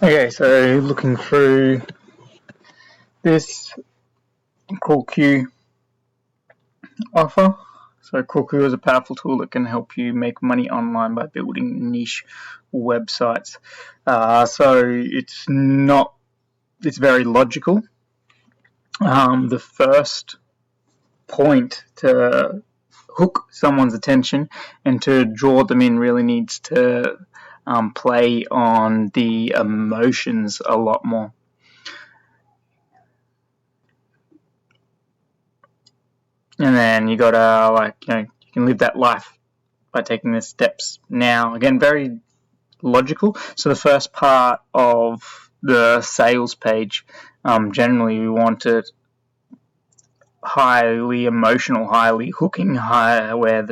Okay, so looking through this CrawlQ offer. So CrawlQ is a powerful tool that can help you make money online by building niche websites. It's very logical. The first point to hook someone's attention and to draw them in really needs to play on the emotions a lot more. And then you gotta you can live that life by taking the steps now. Again, very logical. So the first part of the sales page, generally we want it highly emotional, highly hooking, where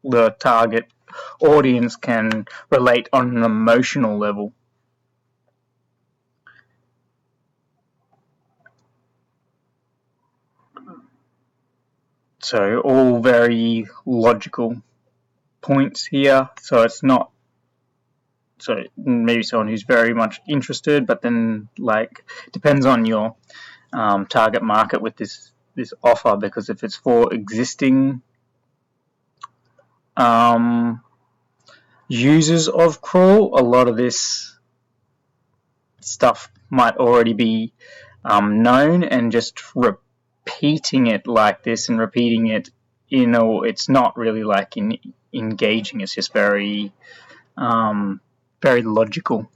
the target audience can relate on an emotional level. So all very logical points here. So it's not, so maybe someone who's very much interested, but then depends on your target market with this offer, because if it's for existing users of Crawl, a lot of this stuff might already be known, and just repeating it like this and repeating it, it's not really engaging. It's just very very logical.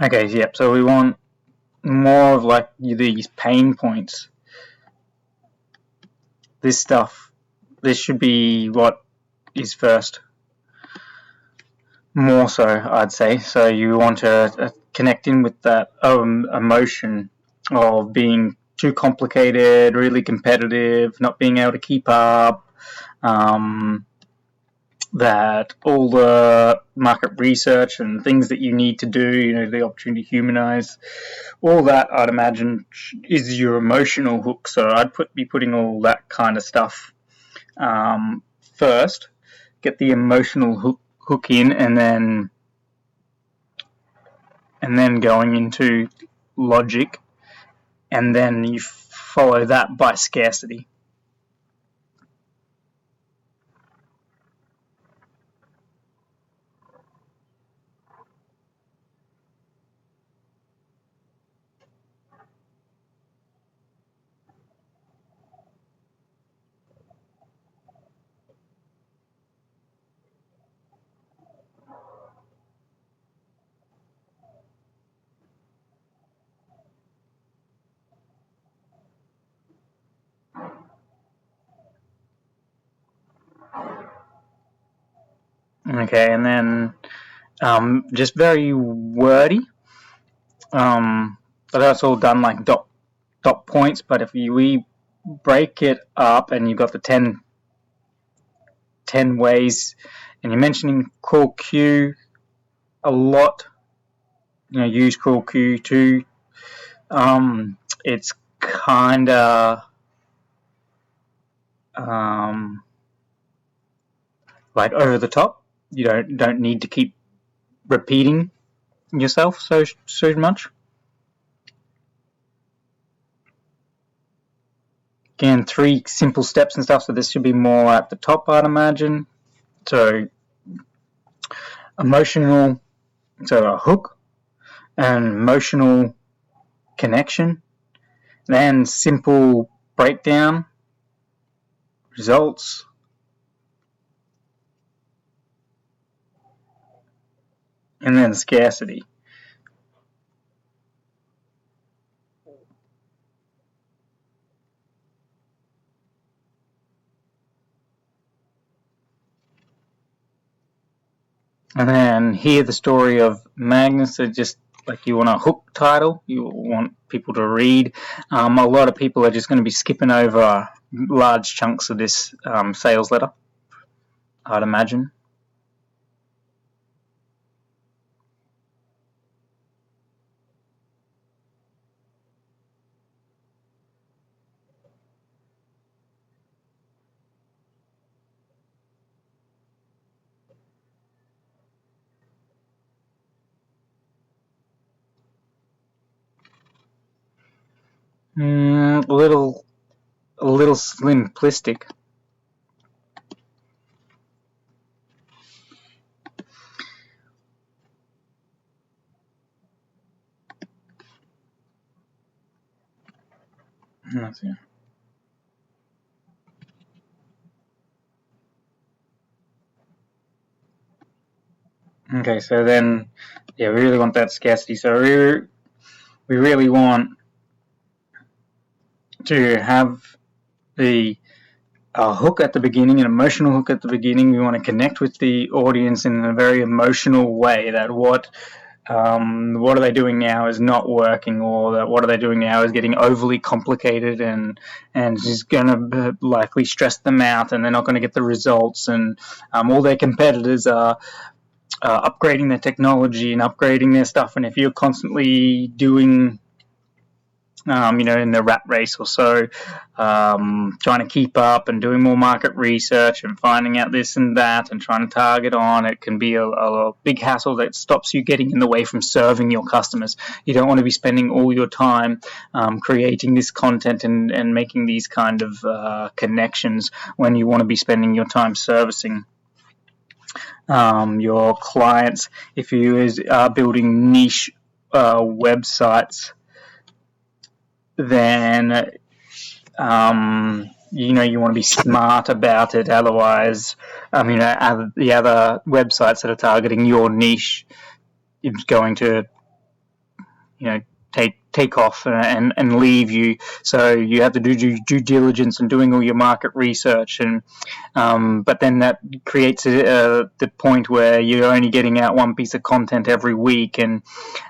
Okay, yep. So we want more of these pain points. This should be what is first. More so, I'd say. So you want to connect in with that emotion of being too complicated, really competitive, not being able to keep up, that all the market research and things that you need to do, the opportunity to humanize, all that, I'd imagine, is your emotional hook. So I'd be putting all that kind of stuff first, get the emotional hook in, and then going into logic, and then you follow that by scarcity. Okay, and then just very wordy. But that's all done like dot points. But if we break it up and you've got the 10 ways, and you're mentioning CrawlQ a lot, use CrawlQ too. It's kind of over the top. You don't need to keep repeating yourself so much. Again, 3 simple steps and stuff, so this should be more at the top, I'd imagine. So emotional, so a hook, and emotional connection, then simple breakdown, results, and then scarcity. And then hear the story of Magnus. So just you want a hook title, you want people to read. A lot of people are just going to be skipping over large chunks of this sales letter, I'd imagine. A little simplistic. That's it. Okay, so then, yeah, we really want that scarcity. So we really want to have the hook at the beginning, an emotional hook at the beginning. We want to connect with the audience in a very emotional way, that what are they doing now is not working, or that what are they doing now is getting overly complicated and is going to likely stress them out, and they're not going to get the results, and all their competitors are upgrading their technology and upgrading their stuff, and if you're constantly doing in the rat race or so, trying to keep up and doing more market research and finding out this and that and trying to target on, it can be a big hassle that stops you getting in the way from serving your customers. You don't want to be spending all your time creating this content and making these kind of connections when you want to be spending your time servicing your clients. If you are building niche websites, then you want to be smart about it. Otherwise, the other websites that are targeting your niche is going to take off and leave you. So you have to do due diligence and doing all your market research, and but then that creates the point where you're only getting out one piece of content every week, and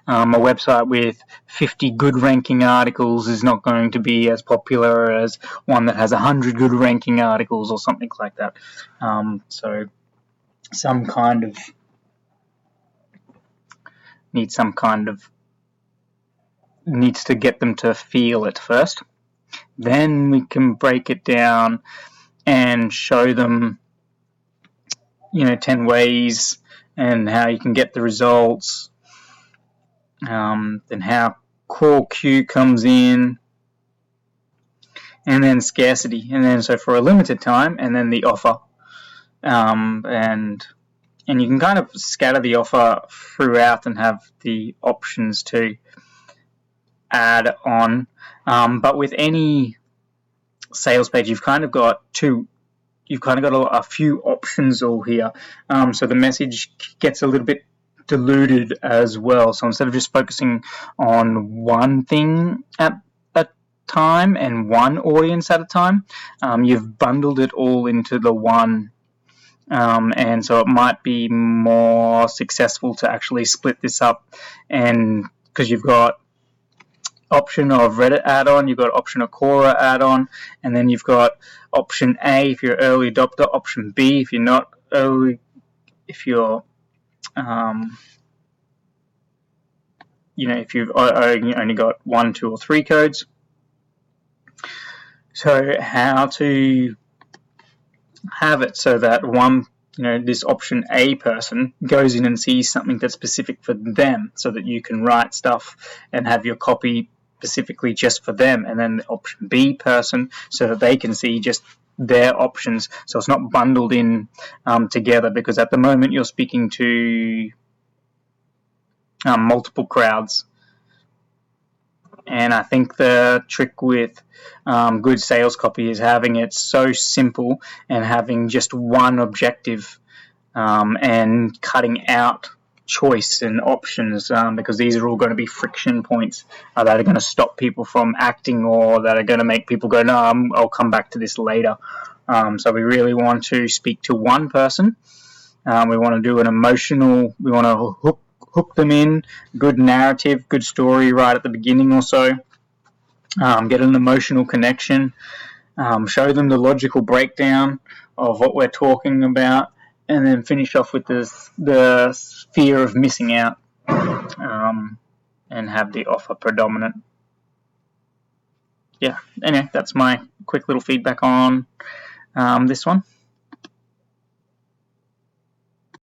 a website with 50 good ranking articles is not going to be as popular as one that has 100 good ranking articles or something like that. So needs to get them to feel it first. Then we can break it down and show them 10 ways and how you can get the results, then how CrawlQ comes in, and then scarcity, and then so for a limited time, and then the offer, and you can kind of scatter the offer throughout and have the options to add on, but with any sales page you've kind of got a few options all here, so the message gets a little bit diluted as well. So instead of just focusing on one thing at a time and one audience at a time, you've bundled it all into the one, and so it might be more successful to actually split this up, and because you've got option of Reddit add-on, you've got option of Quora add-on, and then you've got option A if you're early adopter, option B if you're not early, if you're if you've only got 1, 2, or 3 codes. So how to have it so that this option A person goes in and sees something that's specific for them, so that you can write stuff and have your copy specifically just for them, and then the option B person so that they can see just their options, so it's not bundled in together, because at the moment you're speaking to multiple crowds. And I think the trick with good sales copy is having it so simple and having just one objective, and cutting out choice and options, because these are all going to be friction points that are going to stop people from acting, or that are going to make people go, no, I'll come back to this later. So we really want to speak to one person. We want to do an emotional, we want to hook them in, good narrative, good story right at the beginning or so, get an emotional connection, show them the logical breakdown of what we're talking about, and then finish off with the fear of missing out, and have the offer predominant. Yeah, anyway, that's my quick little feedback on this one.